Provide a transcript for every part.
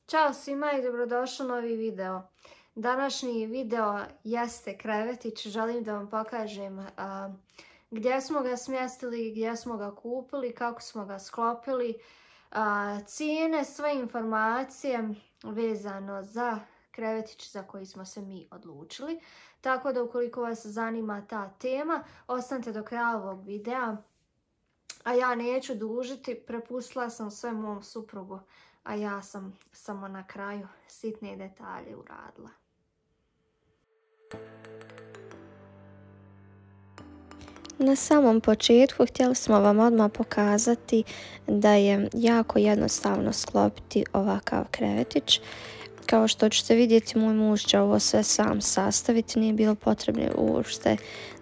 Ćao svima i dobrodošli u novi video. Današnji video jeste krevetić. Želim da vam pokažem gdje smo ga smjestili, gdje smo ga kupili, kako smo ga sklopili, cijene, sve informacije vezano za krevetić za koji smo se mi odlučili. Tako da ukoliko vas zanima ta tema, ostanite do kraja ovog videa. A ja neću dužiti, prepustila sam sve mom suprugu, a ja sam samo na kraju sitne detalje uradila. Na samom početku htjeli smo vam odmah pokazati da je jako jednostavno sklopiti ovakav krevetić. Kao što ćete vidjeti, moj muž će ovo sve sam sastaviti, nije bilo potrebno uopšte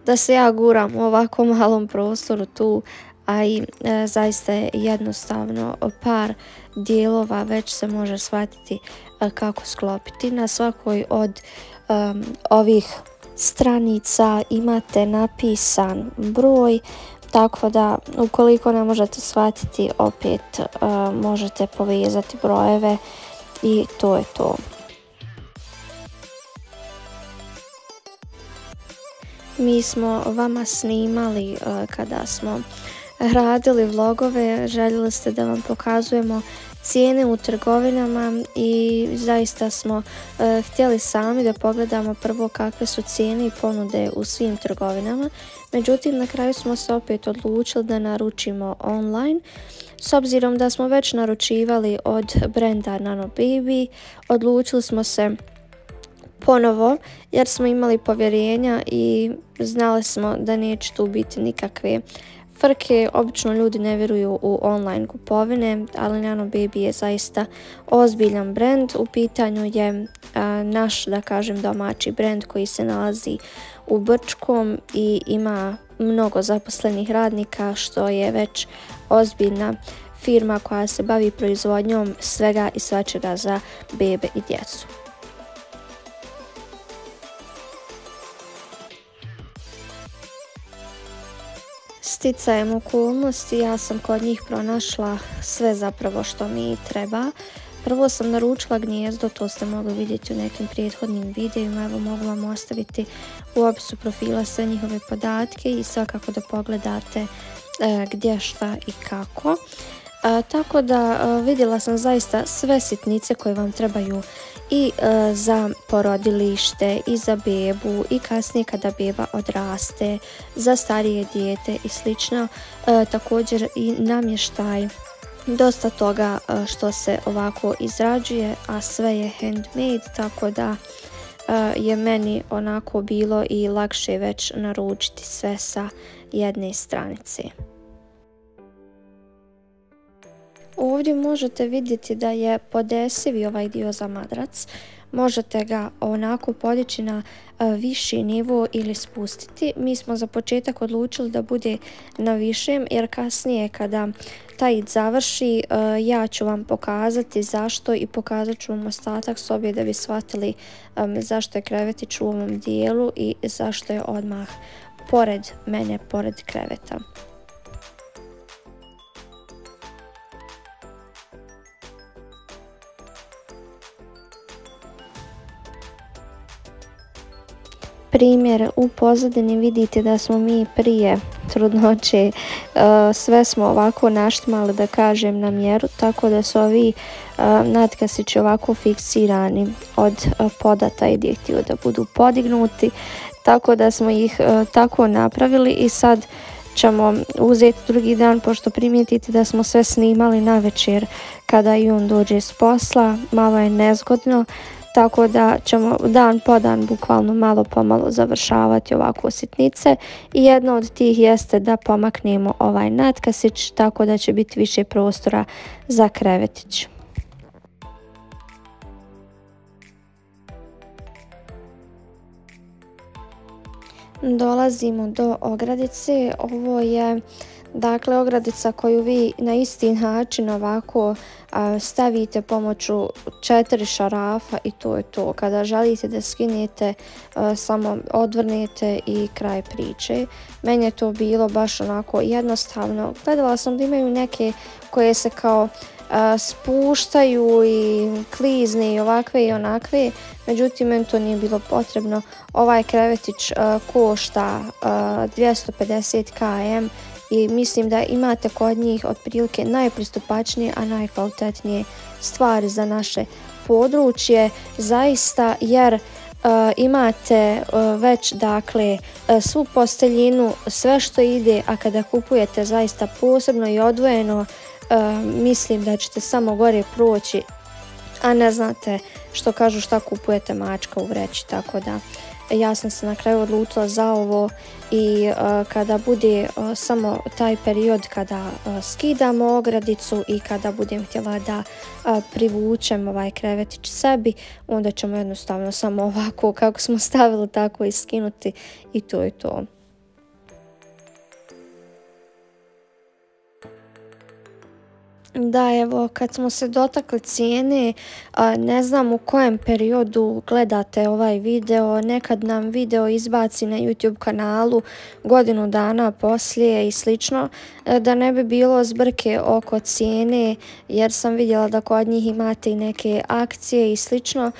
da se ja guram u ovako malom prostoru tu, a i zaista je jednostavno, par dijelova već se može shvatiti kako sklopiti. Na svakoj od ovih stranica imate napisan broj, tako da ukoliko ne možete shvatiti, opet možete povezati brojeve i to je to. Mi smo vama snimali kada smo radili vlogove, željeli ste da vam pokazujemo cijene u trgovinama i zaista smo htjeli sami da pogledamo prvo kakve su cijene i ponude u svim trgovinama. Međutim, na kraju smo se opet odlučili da naručimo online. S obzirom da smo već naručivali od brenda Nano Baby, odlučili smo se ponovo jer smo imali povjerenja i znali smo da neće tu biti nikakve frke. Obično ljudi ne vjeruju u online kupovine, ali Nano Baby je zaista ozbiljan brend. U pitanju je naš, da kažem, domaći brend koji se nalazi u Brčkom i ima mnogo zaposlenih radnika, što je već ozbiljna firma koja se bavi proizvodnjom svega i svačega za bebe i djecu. Sticajem okolnosti ja sam kod njih pronašla sve zapravo što mi treba. Prvo sam naručila gnijezdo, to ste mogli vidjeti u nekim prethodnim videima. Evo, mogu vam ostaviti u opisu profila sve njihove podatke i svakako da pogledate gdje, šta i kako. Tako da vidjela sam zaista sve sitnice koje vam trebaju i za porodilište i za bebu i kasnije kada beba odraste, za starije dijete i slično. Također i namještaj, dosta toga što se ovako izrađuje, a sve je handmade, tako da je meni onako bilo i lakše već naručiti sve sa jedne stranice. Ovdje možete vidjeti da je podesivi ovaj dio za madrac. Možete ga onako podići na viši nivo ili spustiti. Mi smo za početak odlučili da bude na višem, jer kasnije kada taj završi ja ću vam pokazati zašto i pokazat ću vam ostatak sobe da bi shvatili zašto je krevetić u ovom dijelu i zašto je odmah pored mene, pored kreveta. Primjer, u pozadini vidite da smo mi prije trudnoće sve smo ovako naštimali, da kažem, na mjeru, tako da su ovi natkasići ovako fiksirani od podata i gdje je htio da budu podignuti, tako da smo ih tako napravili. I sad ćemo uzeti drugi dan, pošto primijetite da smo sve snimali na večer kada i on dođe s posla, malo je nezgodno. Tako da ćemo dan po dan bukvalno malo po malo završavati ovako sitnice i jedna od tih jeste da pomaknemo ovaj natkasić, tako da će biti više prostora za krevetić. Dolazimo do ogradice. Ovo je dakle ogradica koju vi na isti način ovako stavite pomoću 4 šarafa i to je to. Kada želite da skinete, samo odvrnete i kraj priče. Meni je to bilo baš onako jednostavno. Gledala sam da imaju neke koje se kao spuštaju i klizne i ovakve i onakve, međutim meni to nije bilo potrebno. Ovaj krevetić košta 250 km i mislim da imate kod njih otprilike najpristupačnije, a najkvalitetnije stvari za naše područje, zaista, jer imate već dakle svu posteljinu, sve što ide, a kada kupujete zaista posebno i odvojeno, mislim da ćete samo gore proći, a ne znate što kažu šta kupujete mačka u vreći, tako da ja sam se na kraju odlučila za ovo i kada bude samo taj period kada skidamo ogradicu i kada budem htjela da privučem ovaj krevetić sebi, onda ćemo jednostavno samo ovako kako smo stavili tako i skinuti i to je to. Da, evo, kad smo se dotakli cijene, ne znam u kojem periodu gledate ovaj video, nekad nam video izbaci na YouTube kanalu godinu dana poslije i slično, da ne bi bilo zbrke oko cijene, jer sam vidjela da kod njih imate i neke akcije i slično.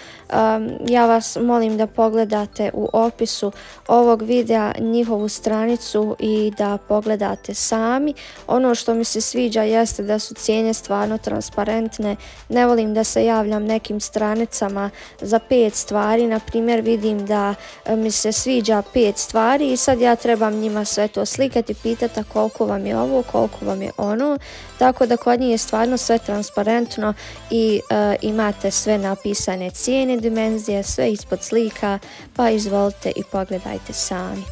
Ja vas molim da pogledate u opisu ovog videa njihovu stranicu i da pogledate sami. Ono što mi se sviđa jeste da su cijene stvarno transparentne. Ne volim da se javljam nekim stranicama za 5 stvari. Na primjer, vidim da mi se sviđa 5 stvari i sad ja trebam njima sve to slikati, pitati koliko vam je ovo, koliko vam je ono. Tako da kod njih je stvarno sve transparentno i imate sve napisane cijene, dimenzije, sve ispod slika, pa izvolite i pogledajte sami.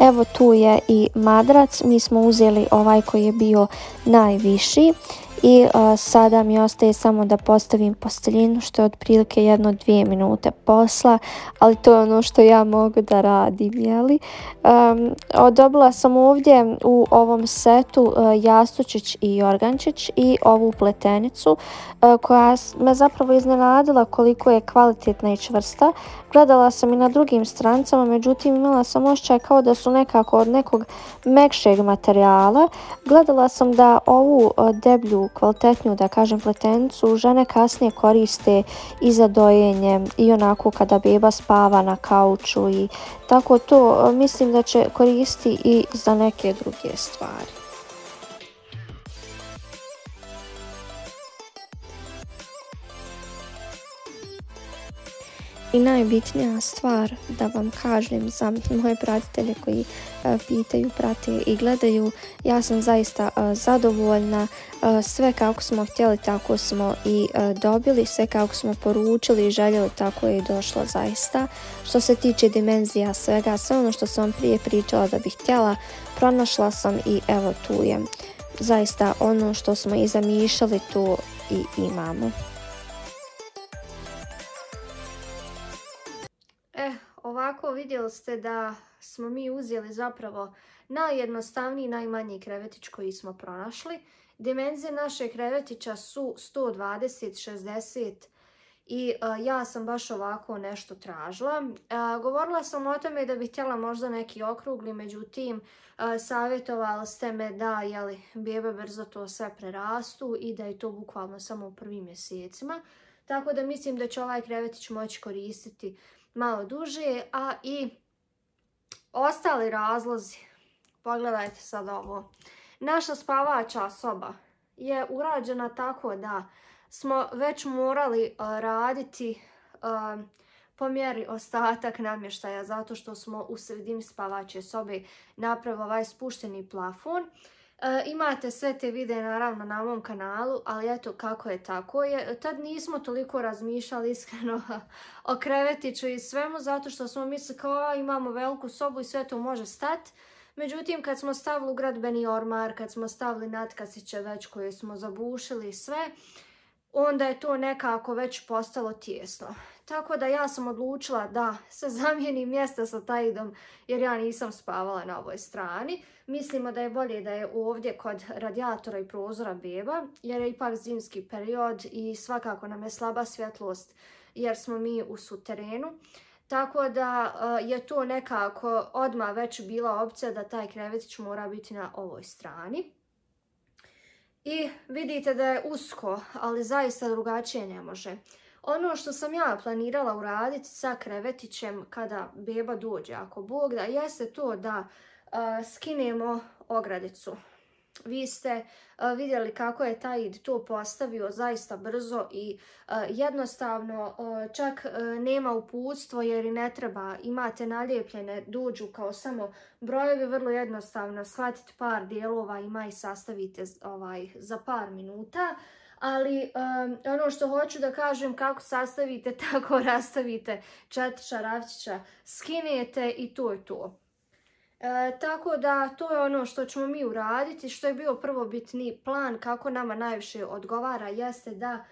Evo tu je i madrac, mi smo uzeli ovaj koji je bio najviši i sada mi ostaje samo da postavim posteljinu, što je otprilike 1-2 minute posla, ali to je ono što ja mogu da radim, jeli? Dobila sam ovdje u ovom setu jastučić i jorgančić i ovu pletenicu koja me zapravo iznenadila koliko je kvalitetna i čvrsta. Gledala sam i na drugim strancama, međutim imala sam osjećaj kao da su nekako od nekog mekšeg materijala. Gledala sam da ovu deblju, kvalitetniju, da kažem, pletenicu žene kasnije koriste i za dojenje i onako kada beba spava na kauču i tako to mislim da će koristiti i za neke druge stvari. I najbitnija stvar da vam kažem za moje pratitelje koji pitaju, prate i gledaju, ja sam zaista zadovoljna. Sve kako smo htjeli tako smo i dobili, sve kako smo poručili i željeli tako je i došlo zaista. Što se tiče dimenzija svega, sve ono što sam vam prije pričala da bih htjela, pronašla sam i evo tu je. Zaista ono što smo i zamišljali tu i imamo. Ovako vidjeli ste da smo mi uzeli zapravo najjednostavniji, najmanji krevetić koji smo pronašli. Dimenzije našeg krevetića su 120-60 i ja sam baš ovako nešto tražila. Govorila sam o tome da bih htjela možda neki okrugli, međutim savjetovali ste me da bebe brzo to sve prerastu i da je to bukvalno samo u prvim mjesecima. Tako da mislim da će ovaj krevetić moći koristiti malo duže, a i ostali razlozi. Pogledajte sad ovo. Naša spavača soba je urađena tako da smo već morali raditi po mjeri ostatak namještaja, zato što smo u sredini spavače sobe napravili ovaj spušteni plafon. Imate sve te videe naravno na mom kanalu, ali eto kako je tako je. Tad nismo toliko razmišljali iskreno o krevetiću i svemu, zato što smo mislili kao imamo veliku sobu i sve to može stati. Međutim, kad smo stavili ugradbeni ormar, kad smo stavili natkasiće već koje smo zabušili i sve, onda je to nekako već postalo tijesno. Tako da ja sam odlučila da se zamijenim mjesta sa Taidom jer ja nisam spavala na ovoj strani. Mislimo da je bolje da je ovdje kod radijatora i prozora beba jer je ipak zimski period i svakako nam je slaba svjetlost jer smo mi u suterenu. Tako da je to nekako odmah već bila opcija da taj krevetić mora biti na ovoj strani. I vidite da je usko, ali zaista drugačije ne može. Ono što sam ja planirala uraditi sa krevetićem kada beba dođe, ako Bog da, jeste to da skinemo ogradicu. Vi ste vidjeli kako je Taid to postavio zaista brzo i jednostavno, čak nema uputstvo jer i ne treba, imate nalijepljene, dođu kao samo brojevi, vrlo jednostavno shvatite par dijelova, ima i sastavite za par minuta. Ali ono što hoću da kažem, kako sastavite, tako rastavite 4 šarafčića, skinete i to je to. Tako da to je ono što ćemo mi uraditi, što je bio prvobitni plan kako nama najviše odgovara, jeste da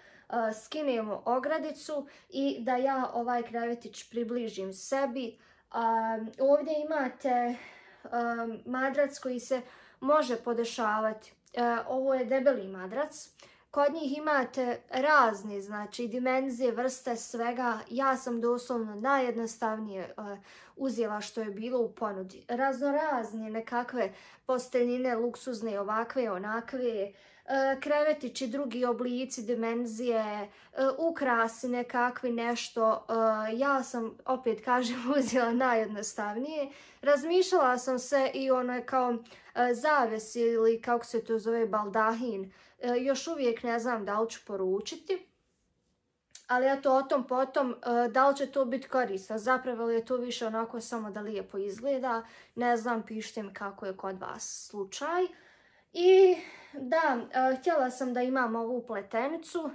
skinemo ogradicu i da ja ovaj krevetić približim sebi. Ovdje imate madrac koji se može podešavati. Ovo je debeli madrac. Kod njih imate razne, znači, dimenzije, vrste svega. Ja sam doslovno najjednostavnije uzela što je bilo u ponudi. Raznorazne nekakve posteljine, luksuzne, ovakve, onakve, krevetići, drugi oblici, dimenzije, ukrasi nekakvi, nešto. Ja sam, opet kažem, uzela najjednostavnije. Razmišljala sam se i ono je kao zaves ili kako se to zove, baldahin. Još uvijek ne znam da li ću poručiti, ali eto o tom potom, da li će to biti korisno. Zapravo je to više onako samo da lijepo izgleda. Ne znam, pišite mi kako je kod vas slučaj. I da, htjela sam da imam ovu pletenicu.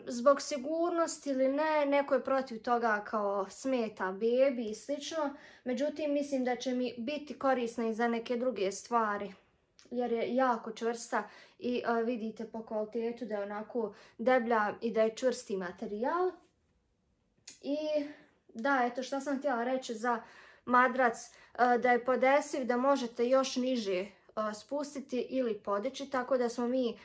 Zbog sigurnosti ili ne, neko je protiv toga kao smeta bebi i slično. Međutim, mislim da će mi biti korisna i za neke druge stvari. Jer je jako čvrsta i vidite po kvalitetu da je onako deblja i da je čvrsti materijal. I da, eto što sam htjela reći za madrac, da je podesiv, da možete još niže spustiti ili podići, tako da smo mi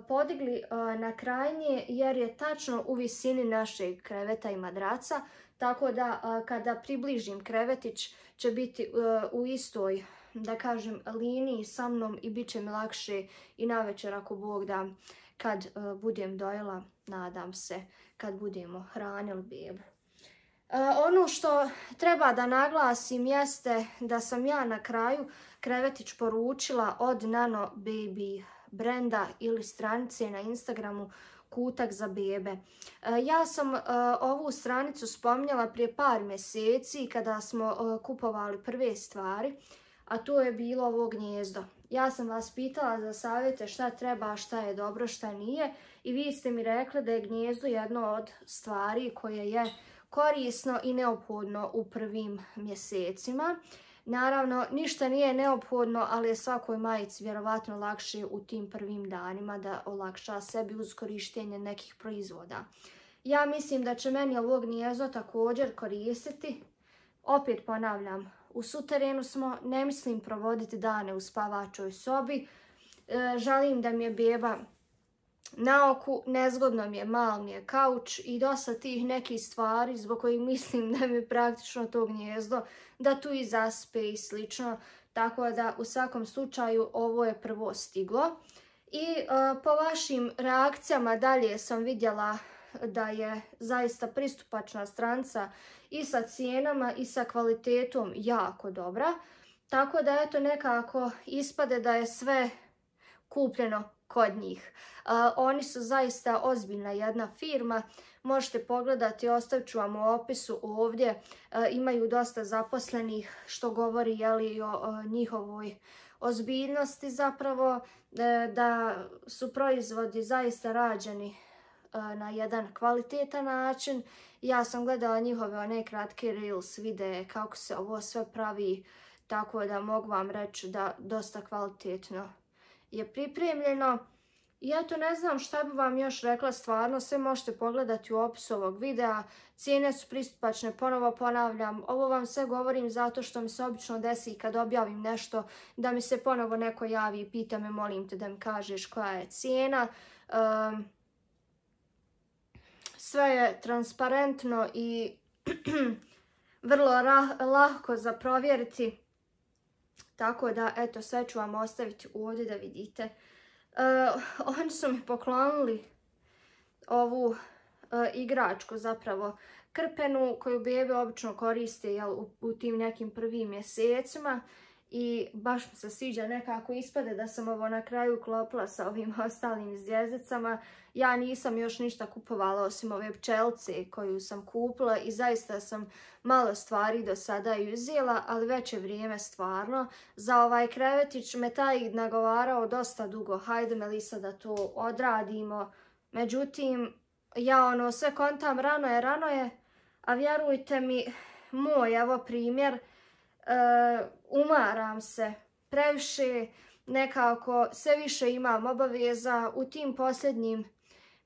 podigli na krajnje jer je tačno u visini našeg kreveta i madraca, tako da kada približim krevetić će biti u istoj, da kažem, liniji sa mnom i bit će mi lakše i navečer ako Bog da, kad budem dojela, nadam se, kad budemo hranili bebu. Ono što treba da naglasim jeste da sam ja na kraju krevetić poručila od Nano Baby brenda ili stranice na Instagramu Kutak za bebe. Ja sam ovu stranicu spominjala prije par mjeseci kada smo kupovali prve stvari, a to je bilo ovo gnijezdo. Ja sam vas pitala za savjete šta treba, šta je dobro, šta nije i vi ste mi rekli da je gnijezdo jedno od stvari koje je korisno i neophodno u prvim mjesecima. Naravno, ništa nije neophodno, ali je svakoj majici vjerovatno lakše u tim prvim danima da olakša sebi uz korištenje nekih proizvoda. Ja mislim da će meni ovo gnijezdo također koristiti. Opet ponavljam, u suterenu smo, ne mislim provoditi dane u spavačoj sobi. Želim da mi je beba na oku, nezgodno mi je, mal mi je kauč i dosta tih nekih stvari zbog kojih mislim da mi je praktično to gnijezdo, da tu i zaspe i slično. Tako da u svakom slučaju ovo je prvo stiglo. I po vašim reakcijama dalje sam vidjela da je zaista pristupačna stranica i sa cijenama i sa kvalitetom jako dobra. Tako da eto nekako ispade da je sve kupljeno kod njih. Oni su zaista ozbiljna jedna firma. Možete pogledati, ostavit ću vam u opisu ovdje. Imaju dosta zaposlenih što govori o njihovoj ozbiljnosti zapravo. Da su proizvodi zaista rađeni na jedan kvalitetan način. Ja sam gledala njihove one kratke reels videe kako se ovo sve pravi, tako da mogu vam reći da dosta kvalitetno je pripremljeno. I eto, ne znam šta bi vam još rekla, stvarno sve možete pogledati u opisu ovog videa. Cijene su pristupačne, ponovo ponavljam. Ovo vam sve govorim zato što mi se obično desi kad objavim nešto da mi se ponovo neko javi i pita me, molim te da mi kažeš koja je cijena. Sve je transparentno i vrlo lako za provjeriti. Tako da, eto, sve ću vam ostaviti ovdje da vidite. Oni su mi poklonili ovu igračku, zapravo krpenu, koju bebe obično koriste u tim nekim prvim mjesecima. I baš mi se sviđa, nekako ispade da sam ovo na kraju uklopila sa ovim ostalim zvjezdicama. Ja nisam još ništa kupovala osim ove pčelce koju sam kupila i zaista sam malo stvari do sada uzela, ali već je vrijeme stvarno. Za ovaj krevetić me taj nagovarao dosta dugo. Hajde Melisa da to odradimo. Međutim, ja sve kontam, rano je, a vjerujte mi, moj evo primjer, umaram se previše, nekako sve više imam obaveza. U tim posljednjim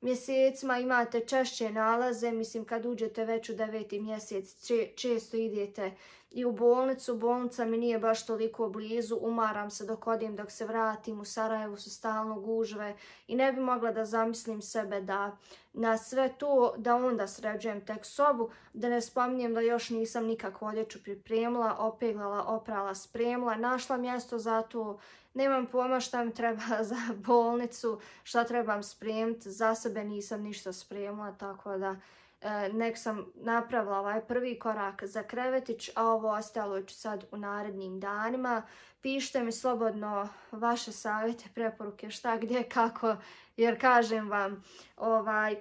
mjesecima imate češće nalaze, mislim kad uđete već u 9. mjesec često idete i u bolnicu. Bolnica mi nije baš toliko blizu, umaram se dok odim, dok se vratim. U Sarajevu su stalno gužve i ne bi mogla da zamislim sebe da na sve to da onda sređujem tek sobu, da ne spominjem da još nisam nikakvu odjeću pripremila, opeglala, oprala, spremila, našla mjesto za to. Nemam pojma šta mi treba za bolnicu, šta trebam spremiti, za sebe nisam ništa spremila, tako da nek sam napravila ovaj prvi korak za krevetić, a ovo ostalo ću sad u narednim danima. Pišite mi slobodno vaše savjete, preporuke, šta, gdje, kako, jer kažem vam,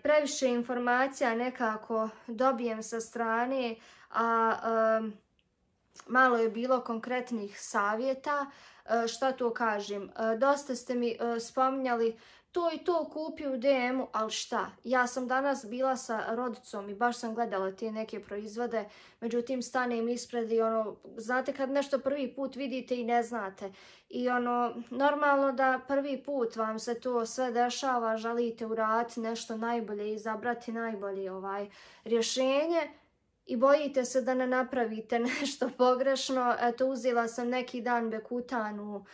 previše informacija nekako dobijem sa strane, a malo je bilo konkretnih savjeta. Šta to kažem, dosta ste mi spominjali to i to kupi u DM-u, ali šta? Ja sam danas bila sa rodicom i baš sam gledala te neke proizvode, međutim stanem ispred i znate kad nešto prvi put vidite i ne znate. I normalno da prvi put vam se to sve dešava, želite uraditi nešto najbolje, izabrati najbolje rješenje. I bojite se da ne napravite nešto pogrešno. Eto, uzela sam neki dan bekutanu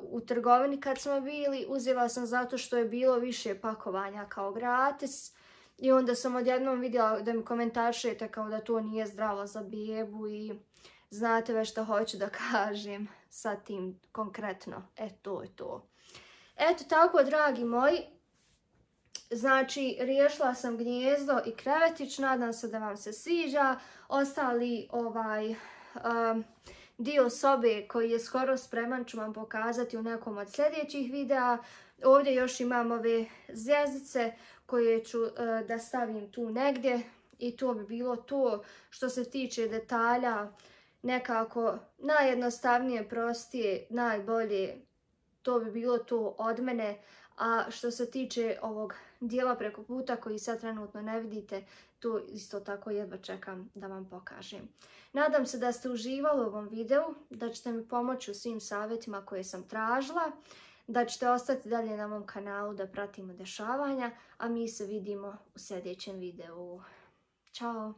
u trgovini kad smo bili. Uzela sam zato što je bilo više pakovanja kao gratis. I onda sam odjednom vidjela da mi komentaršete kao da to nije zdravo za bebu i znate već što hoću da kažem sa tim konkretno. To je to. Eto tako, dragi moji. Znači, riješila sam gnijezdo i krevetić, nadam se da vam se sviđa. Ostali dio sobe koji je skoro spreman ću vam pokazati u nekom od sljedećih videa. Ovdje još imam ove zvjezdice koje ću da stavim tu negdje i to bi bilo to što se tiče detalja. Nekako najjednostavnije, prostije, najbolje, to bi bilo to od mene. A što se tiče ovog dijela preko puta koji sad trenutno ne vidite, tu isto tako jedva čekam da vam pokažem. Nadam se da ste uživali u ovom videu, da ćete mi pomoći u svim savjetima koje sam tražila, da ćete ostati dalje na mom kanalu da pratimo dešavanja, a mi se vidimo u sljedećem videu. Ćao!